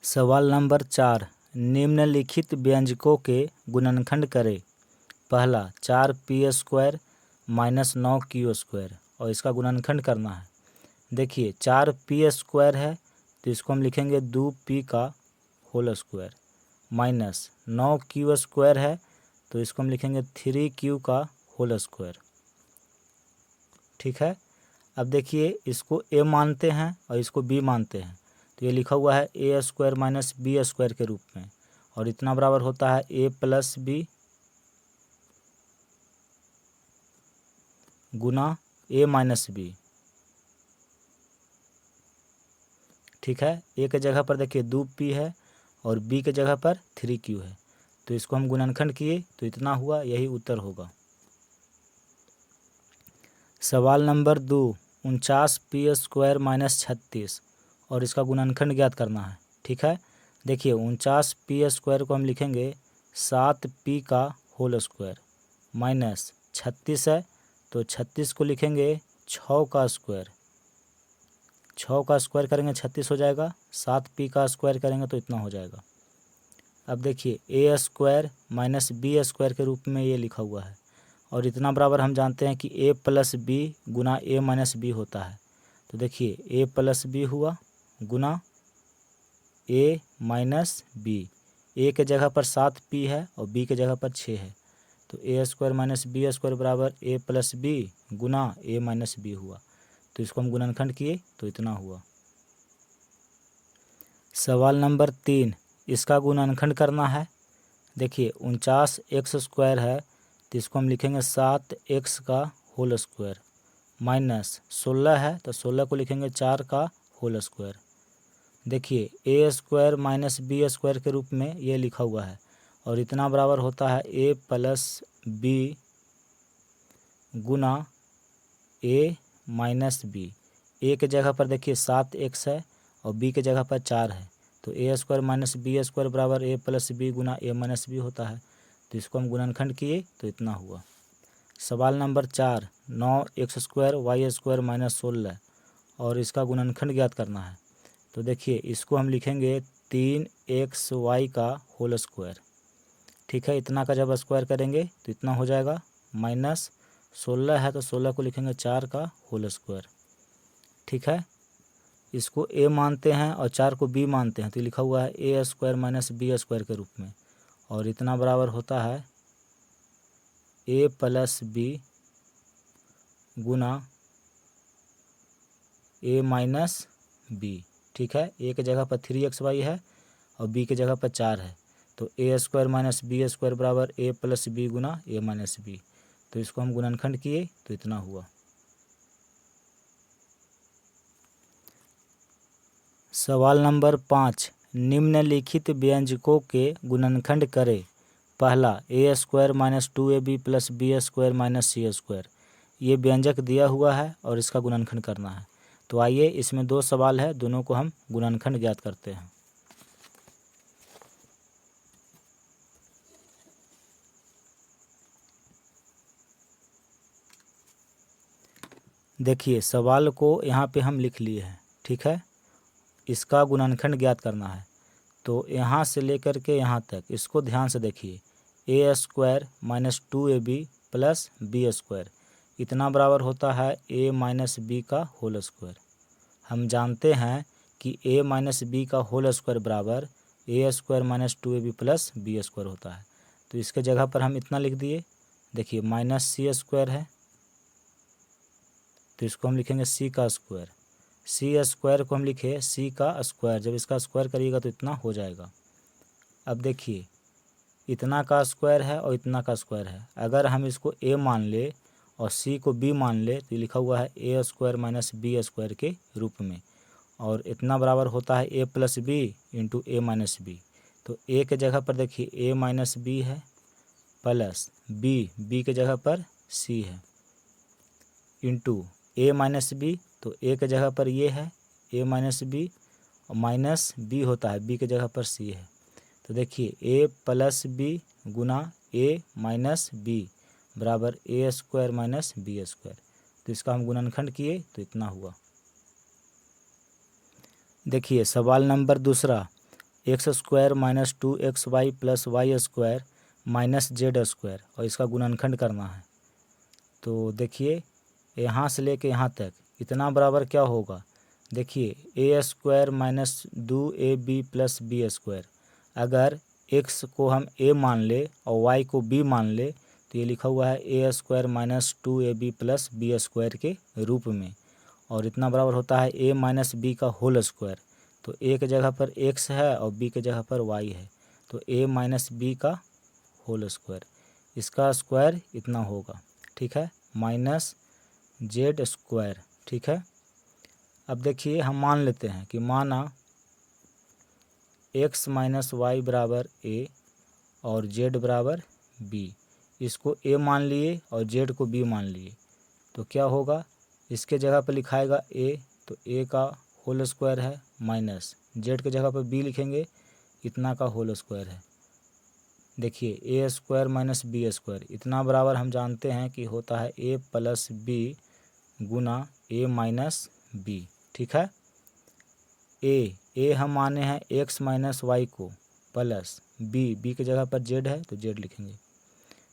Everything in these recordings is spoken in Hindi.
सवाल नंबर 4, निम्नलिखित व्यंजकों के गुणनखंड करें। पहला 4p² माइनस 9q², और इसका गुणनखंड करना है। देखिए 4p² है तो इसको हम लिखेंगे 2p का होल स्क्वायर, माइनस 9q² है तो इसको हम लिखेंगे 3q का होल स्क्वायर। ठीक है। अब देखिए इसको a मानते हैं और इसको b मानते हैं, तो ये लिखा हुआ है a² माइनस b² के रूप में, और इतना बराबर होता है a प्लस b गुना a माइनस b। ठीक है। a के जगह पर देखिए 2p है और b के जगह पर 3q है, तो इसको हम गुणनखंड किए तो इतना हुआ, यही उत्तर होगा। सवाल नंबर 2, 49p² माइनस 36, और इसका गुणनखंड ज्ञात करना है। ठीक है। देखिए 49p² को हम लिखेंगे 7p का होल स्क्वायर, माइनस 36 है तो 36 को लिखेंगे 6 का स्क्वायर। 6 का स्क्वायर करेंगे 36 हो जाएगा, 7p का स्क्वायर करेंगे तो इतना हो जाएगा। अब देखिए a² माइनस b² के रूप में ये लिखा हुआ है, और इतना बराबर हम जानते हैं कि a प्लस b गुना a माइनस b होता है। तो देखिए a प्लस b हुआ गुना a माइनस b। a के जगह पर 7p है और b के जगह पर 6 है, तो a² माइनस b² बराबर a प्लस b गुना a माइनस b हुआ, तो इसको हम गुणनखंड किए तो इतना हुआ। सवाल नंबर 3, इसका गुणनखंड करना है। देखिए 49x² है तो इसको हम लिखेंगे 7x का होल स्क्वायर, माइनस 16 है तो 16 को लिखेंगे 4 का होल स्क्वायर। देखिए a² माइनस b² के रूप में ये लिखा हुआ है, और इतना बराबर होता है a प्लस b गुना a माइनस b। a के जगह पर देखिए 7x है और b के जगह पर 4 है, तो a² माइनस b² बराबर a प्लस b गुना a माइनस b होता है, तो इसको हम गुणनखंड किए तो इतना हुआ। सवाल नंबर 4, 9x² y² माइनस 16, और इसका गुणनखंड ज्ञात करना है। तो देखिए इसको हम लिखेंगे 3xy का होल स्क्वायर। ठीक है। इतना का जब स्क्वायर करेंगे तो इतना हो जाएगा, माइनस 16 है तो 16 को लिखेंगे 4 का होल स्क्वायर। ठीक है। इसको a मानते हैं और 4 को b मानते हैं, तो लिखा हुआ है a² माइनस b² के रूप में, और इतना बराबर होता है a प्लस b गुना a माइनस b। ठीक है। a के जगह पर 3xy है और b के जगह पर 4 है, तो a² माइनस b² बराबर a प्लस b गुना a माइनस b, तो इसको हम गुणनखंड किए तो इतना हुआ। सवाल नंबर 5, निम्नलिखित व्यंजकों के गुणनखंड करें। पहला a² minus 2ab plus b² minus c², ये व्यंजक दिया हुआ है और इसका गुणनखंड करना है। तो आइए इसमें 2 सवाल है, दोनों को हम गुणनखंड ज्ञात करते हैं। देखिए सवाल को यहाँ पे हम लिख लिए हैं। ठीक है। इसका गुणनखंड ज्ञात करना है, तो यहाँ से लेकर के यहाँ तक इसको ध्यान से देखिए। a² minus 2ab plus b², इतना बराबर होता है a माइनस b का होल स्क्वायर। हम जानते हैं कि a माइनस b का होल स्क्वायर बराबर a² minus 2ab plus b² होता है, तो इसके जगह पर हम इतना लिख दिए। देखिए माइनस c² है तो इसको हम लिखेंगे c का स्क्वायर। c² को हम लिखे c का स्क्वायर, जब इसका स्क्वायर करिएगा तो इतना हो जाएगा। अब देखिए इतना का स्क्वायर है और इतना का स्क्वायर है, अगर हम इसको a मान ले और c को b मान ले तो लिखा हुआ है a² माइनस b² के रूप में, और इतना बराबर होता है a plus b into a minus b। तो a के जगह पर देखिए a माइनस b है प्लस b के जगह पर c है इंटू a माइनस b, तो a के जगह पर ये है a माइनस b और माइनस b होता है b के जगह पर c है। तो देखिए a प्लस b गुना a माइनस b बराबर a² माइनस b², तो इसका हम गुणनखंड किए तो इतना हुआ। देखिए सवाल number 2, x square minus 2xy plus y square minus z square, और इसका गुणनखंड करना है। तो देखिए यहाँ से लेके यहाँ तक इतना बराबर क्या होगा, देखिए a square minus 2ab plus b square. अगर x को हम a मान ले और y को b मान ले तो ये लिखा हुआ है a square minus 2ab plus b square के रूप में, और इतना बराबर होता है a माइनस बी का होल स्क्वायर। तो a के जगह पर x है और b के जगह पर y है, तो a माइनस बी का होल स्क्वायर, इसका स्क्वायर इतना होगा, ठीक है, माइनस जेड स्क्वायर, ठीक है। अब देखिए हम मान लेते हैं कि माना x माइनस वाई बराबर a और z बराबर b, इसको a मान लिए और z को b मान लिए, तो क्या होगा, इसके जगह पर लिखाएगा a, तो a का होल स्क्वायर है, माइनस z के जगह पर b लिखेंगे, इतना का होल स्क्वायर है। देखिए a square minus b square, इतना बराबर हम जानते हैं कि होता है a प्लस बी गुना a माइनस बी, ठीक है। a हम माने हैं x माइनस वाई को, प्लस b की जगह पर z है तो z लिखेंगे।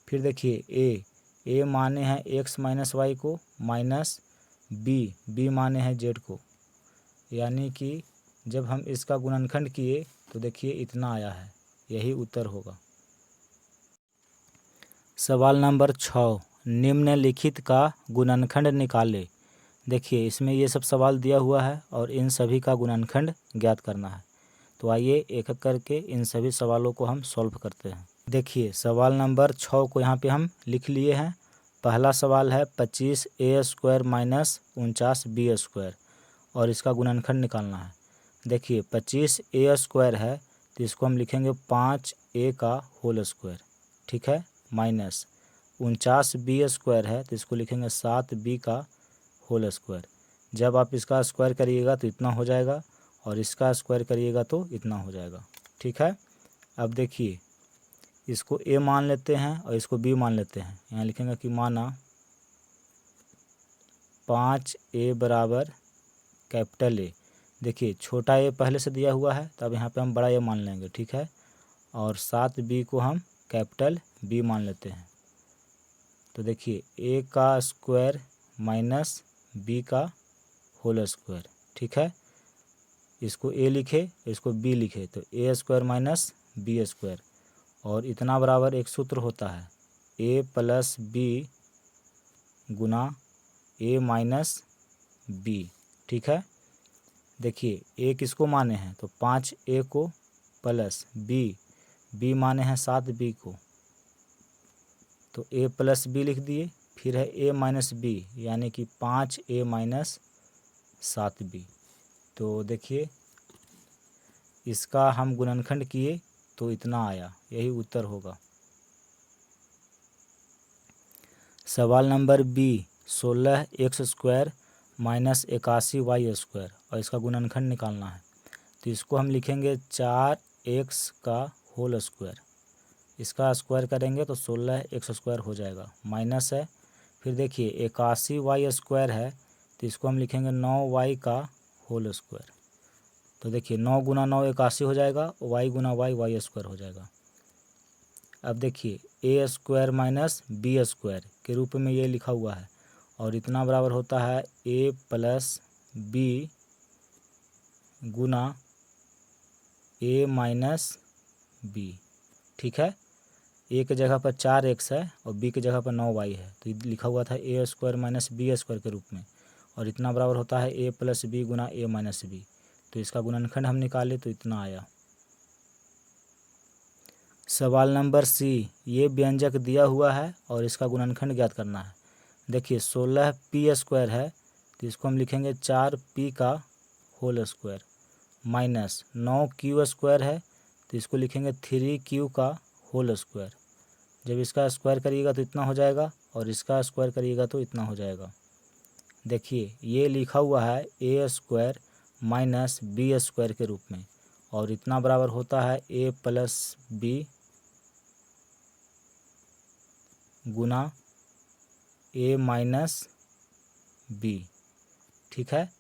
फिर देखिए a माने हैं x माइनस वाई को, माइनस b माने हैं z को, यानी कि जब हम इसका गुणनखंड किए तो देखिए इतना आया है, यही उत्तर होगा। सवाल नंबर 6, निम्नलिखित का गुणनखंड निकालें। देखिए इसमें ये सब सवाल दिया हुआ है और इन सभी का गुणनखंड ज्ञात करना है। तो आइए एक एक करके इन सभी सवालों को हम सॉल्व करते हैं। देखिए सवाल नंबर 6 को यहाँ पे हम लिख लिए हैं। पहला सवाल है 25a square minus 49b square, और इसका गुणनखंड निकालना है। देखिए 25a स्क्वायर है तो इसको हम लिखेंगे 5a का होल स्क्वायर, ठीक है, माइनस 49b स्क्वायर है तो इसको लिखेंगे 7b का होल स्क्वायर। जब आप इसका स्क्वायर करिएगा तो इतना हो जाएगा और इसका स्क्वायर करिएगा तो इतना हो जाएगा, ठीक है। अब देखिए इसको a मान लेते हैं और इसको b मान लेते हैं। यहाँ लिखेंगे कि माना 5a बराबर कैपिटल A। देखिए छोटा a पहले से दिया हुआ है, तब यहाँ पे हम बड़ा A मान लेंगे, ठीक है, और 7b को हम कैपिटल B मान लेते हैं। तो देखिए a का स्क्वायर माइनस b का होल स्क्वायर, ठीक है, इसको a लिखे इसको b लिखे तो a square minus b square, और इतना बराबर एक सूत्र होता है a प्लस बी गुना a माइनस b, ठीक है। देखिए a किसको माने हैं तो 5a को, प्लस b माने हैं 7b को, तो a प्लस b लिख दिए। फिर है a माइनस b यानी कि 5a माइनस 7b। तो देखिए इसका हम गुणनखंड किए तो इतना आया, यही उत्तर होगा। सवाल number b, 16x square minus 81y square, और इसका गुणनखंड निकालना है। तो इसको हम लिखेंगे 4x का होल स्क्वायर, इसका स्क्वायर करेंगे तो 16x स्क्वायर हो जाएगा, माइनस है। फिर देखिए 81y स्क्वायर है तो इसको हम लिखेंगे 9y का होल स्क्वायर। तो देखिए 9 गुना 9 81 हो जाएगा, y गुना y स्क्वायर हो जाएगा। अब देखिए a square minus b square के रूप में ये लिखा हुआ है, और इतना बराबर होता है a प्लस बी गुना a माइनस बी, ठीक है। a के जगह पर 4x है और b की जगह पर 9y है, तो लिखा हुआ था a square minus b square के रूप में, और इतना बराबर होता है a प्लस बी गुना a माइनस बी। तो इसका गुणनखंड हम निकाले तो इतना आया। सवाल नंबर c, ये व्यंजक दिया हुआ है और इसका गुणनखंड ज्ञात करना है। देखिए 16p स्क्वायर है तो इसको हम लिखेंगे 4p का whole square, minus 9q square है तो इसको लिखेंगे 3q का होल स्क्वायर। जब इसका स्क्वायर करिएगा तो इतना हो जाएगा और इसका स्क्वायर करिएगा तो इतना हो जाएगा। देखिए ये लिखा हुआ है a square minus b square के रूप में, और इतना बराबर होता है a प्लस बी गुना a माइनस बी, ठीक है।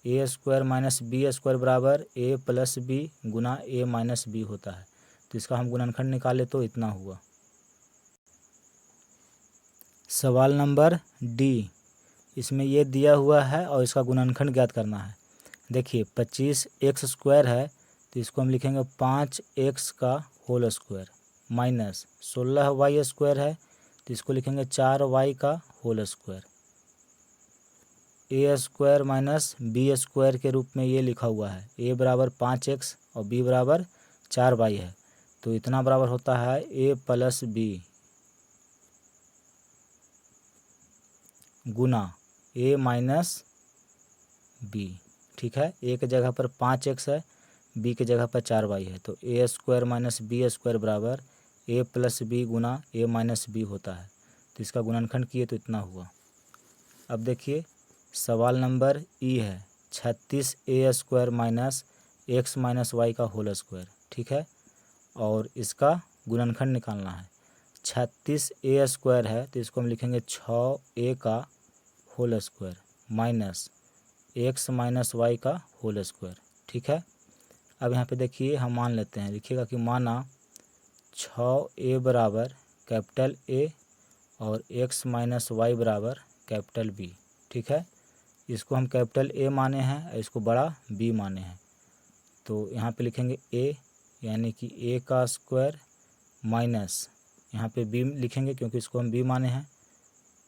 A square minus b square बराबर ए प्लस बी गुना ए माइनस बी होता है। तो इसका हम गुणनखंड निकाले तो इतना हुआ। सवाल नंबर डी, इसमें ये दिया हुआ है और इसका गुणनखंड ज्ञात करना है। देखिए 25x² है तो इसको हम लिखेंगे 5x का होल स्क्वायर माइनस 16y² है तो इसको लिखेंगे 4y का whole square. A square minus b square के रूप में ये लिखा हुआ है। ए बराबर 5x और बी बराबर 4y है तो इतना बराबर होता है ए प्लस बी गुना ए माइनस बी। ठीक है, ए के जगह पर 5x है, बी के जगह पर 4y है तो ए स्क्वायर माइनस बी स्क्वायर बराबर ए प्लस बी गुना ए माइनस बी होता है। तो इसका गुणनखंड किए तो इतना हुआ। अब देखिए सवाल नंबर ई है 36a² minus x minus y का होल स्क्वायर। ठीक है, और इसका गुणनखंड निकालना है। 36a² है तो इसको हम लिखेंगे 6a का whole square minus x minus y का होल स्क्वायर। ठीक है, अब यहाँ पे देखिए हम मान लेते हैं, लिखिएगा कि माना 6a बराबर कैपिटल A और x माइनस वाई बराबर कैपिटल B। ठीक है, इसको हम कैपिटल A माने हैं और इसको बड़ा B माने हैं तो यहाँ पे लिखेंगे A यानी कि A का स्क्वायर माइनस यहाँ पे B लिखेंगे क्योंकि इसको हम B माने हैं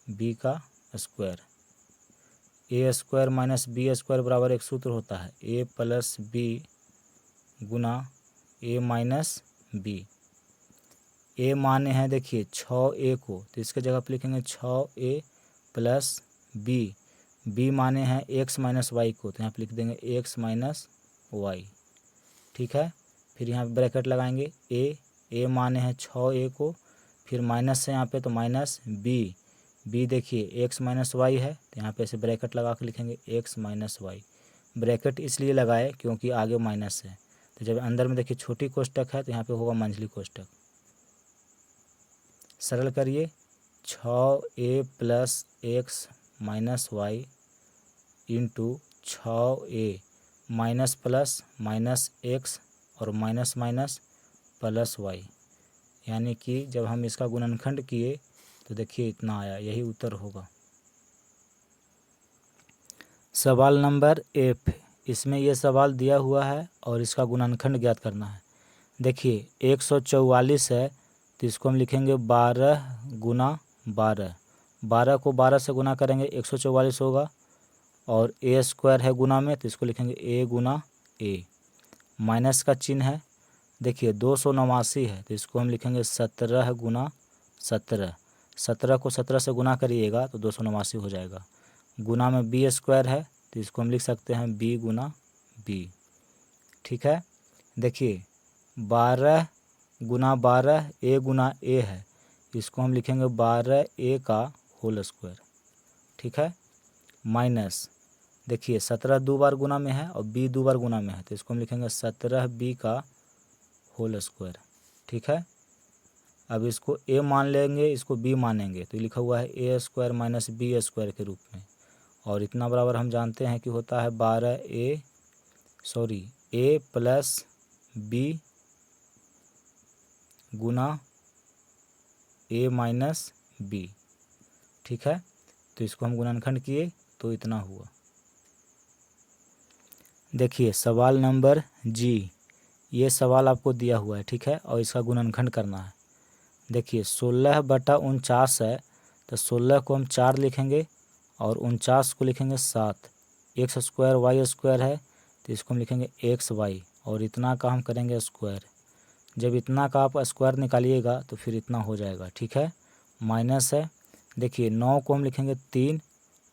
B का square. A square minus b square बराबर एक सूत्र होता है ए प्लस बी गुना ए माइनस बी। ए माने हैं देखिए 6a को तो इसके जगह पर लिखेंगे 6a प्लस बी। बी माने हैं x माइनस वाई को तो यहाँ पे लिख देंगे x माइनस वाई। ठीक है, फिर यहाँ पे ब्रैकेट लगाएंगे ए माने हैं 6a को, फिर माइनस से यहाँ पे तो माइनस बी। बी देखिए x माइनस वाई है तो यहाँ पे ऐसे ब्रैकेट लगा के लिखेंगे x माइनस वाई। ब्रैकेट इसलिए लगाए क्योंकि आगे माइनस है तो जब अंदर में देखिए छोटी कोष्टक है तो यहाँ पे होगा मंझली कोष्टक। सरल करिए 6a plus x minus y into 6a minus plus minus x और माइनस माइनस प्लस वाई, यानी कि जब हम इसका गुणनखंड किए तो देखिए इतना आया, यही उत्तर होगा। सवाल नंबर एफ, इसमें यह सवाल दिया हुआ है और इसका गुणनखंड ज्ञात करना है। देखिए 144 है तो इसको हम लिखेंगे 12 गुना 12। 12 को 12 से गुना करेंगे 144 होगा और ए स्क्वायर है गुना में तो इसको लिखेंगे ए गुना ए। माइनस का चिन्ह है, देखिए 289 है तो इसको हम लिखेंगे 17 गुना 17। 17 को 17 से गुना करिएगा तो 289 हो जाएगा। गुना में बी स्क्वायर है तो इसको हम लिख सकते हैं बी गुना बी। ठीक है, देखिए 12 गुना 12 ए गुना ए है, इसको हम लिखेंगे 12a का होल स्क्वायर। ठीक है, माइनस देखिए 17 दो बार गुना में है और b दो बार गुना में है तो इसको हम लिखेंगे 17b का होल स्क्वायर। ठीक है, अब इसको a मान लेंगे, इसको b मानेंगे तो लिखा हुआ है a square minus b square के रूप में और इतना बराबर हम जानते हैं कि होता है a प्लस बी गुना a माइनस बी। ठीक है, तो इसको हम गुणनखंड किए तो इतना हुआ। देखिए सवाल नंबर जी, ये सवाल आपको दिया हुआ है। ठीक है, और इसका गुणनखंड करना है। देखिए 16/49 है तो 16 को हम 4 लिखेंगे और 49 को लिखेंगे 7। एक्स स्क्वायर वाई स्क्वायर है तो इसको हम लिखेंगे एक्स वाई और इतना का हम करेंगे स्क्वायर। जब इतना का आप स्क्वायर निकालिएगा तो फिर इतना हो जाएगा। ठीक है, माइनस है, देखिए 9 को हम लिखेंगे 3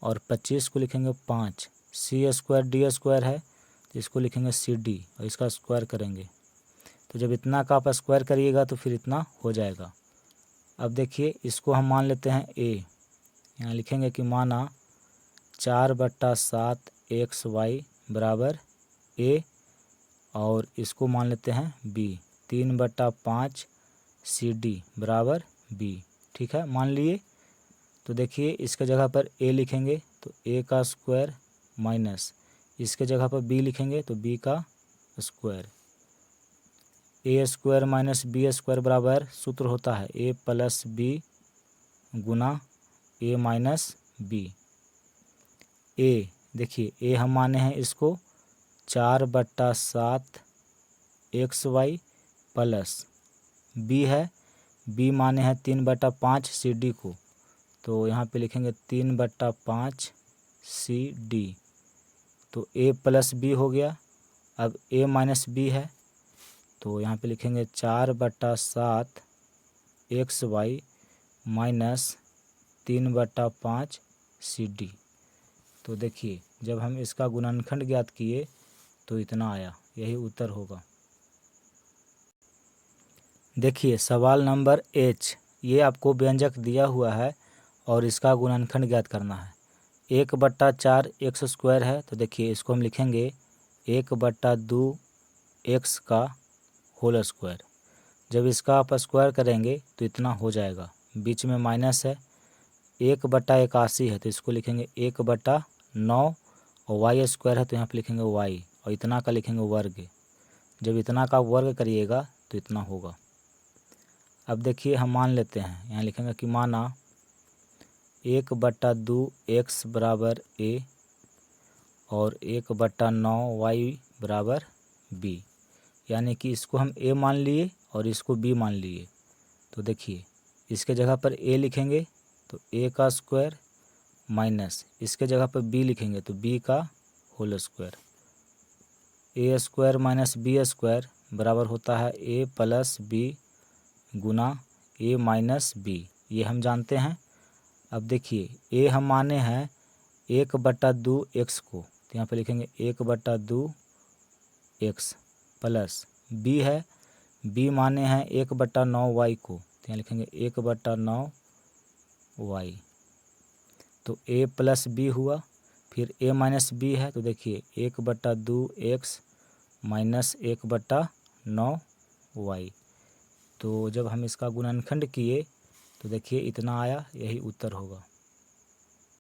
और 25 को लिखेंगे 5। सी स्क्वायर डी स्क्वायर है तो इसको लिखेंगे सी डी और इसका स्क्वायर करेंगे तो जब इतना का आप स्क्वायर करिएगा तो फिर इतना हो जाएगा। अब देखिए इसको हम मान लेते हैं a, यहाँ लिखेंगे कि माना 4/7 XY बराबर a और इसको मान लेते हैं b 3/5 CD बराबर b। ठीक है, मान लिए तो देखिए इसके जगह पर a लिखेंगे तो a का स्क्वायर माइनस इसके जगह पर b लिखेंगे तो b का square. A square minus b square बराबर सूत्र होता है a प्लस बी गुना a माइनस बी। a देखिए a हम माने हैं इसको 4/7 XY प्लस b है, b माने हैं 3/5 CD को, तो यहाँ पे लिखेंगे 3/5 CD। तो a प्लस बी हो गया। अब a माइनस बी है तो यहाँ पे लिखेंगे 4/7 XY माइनस 3/5 CD। तो देखिए जब हम इसका गुणनखंड ज्ञात किए तो इतना आया, यही उत्तर होगा। देखिए सवाल नंबर H, ये आपको व्यंजक दिया हुआ है और इसका गुणनखंड ज्ञात करना है। 1/4 x स्क्वायर है तो देखिए इसको हम लिखेंगे 1/2 x का होल स्क्वायर। जब इसका आप स्क्वायर करेंगे तो इतना हो जाएगा, बीच में माइनस है। 1/81 है तो इसको लिखेंगे 1/9 और वाई स्क्वायर है तो यहाँ पे लिखेंगे y और इतना का लिखेंगे वर्ग। जब इतना का वर्ग करिएगा तो इतना होगा। अब देखिए हम मान लेते हैं, यहाँ लिखेंगे कि माना 1/2 x बराबर a और 1/9 y बराबर b, यानी कि इसको हम a मान लिए और इसको b मान लिए। तो देखिए इसके जगह पर a लिखेंगे तो a का स्क्वायर माइनस इसके जगह पर b लिखेंगे तो b का whole square. a square minus b square बराबर होता है a प्लस b गुना a माइनस b, ये हम जानते हैं। अब देखिए a हम माने हैं 1/2 x को, तो यहाँ पे लिखेंगे 1/2 x प्लस b है, b माने हैं 1/9 y को, तो यहाँ लिखेंगे 1/9 y। तो a प्लस b हुआ, फिर a माइनस b है तो देखिए 1/2 x माइनस 1/9 y। तो जब हम इसका गुणनखंड किए तो देखिए इतना आया, यही उत्तर होगा।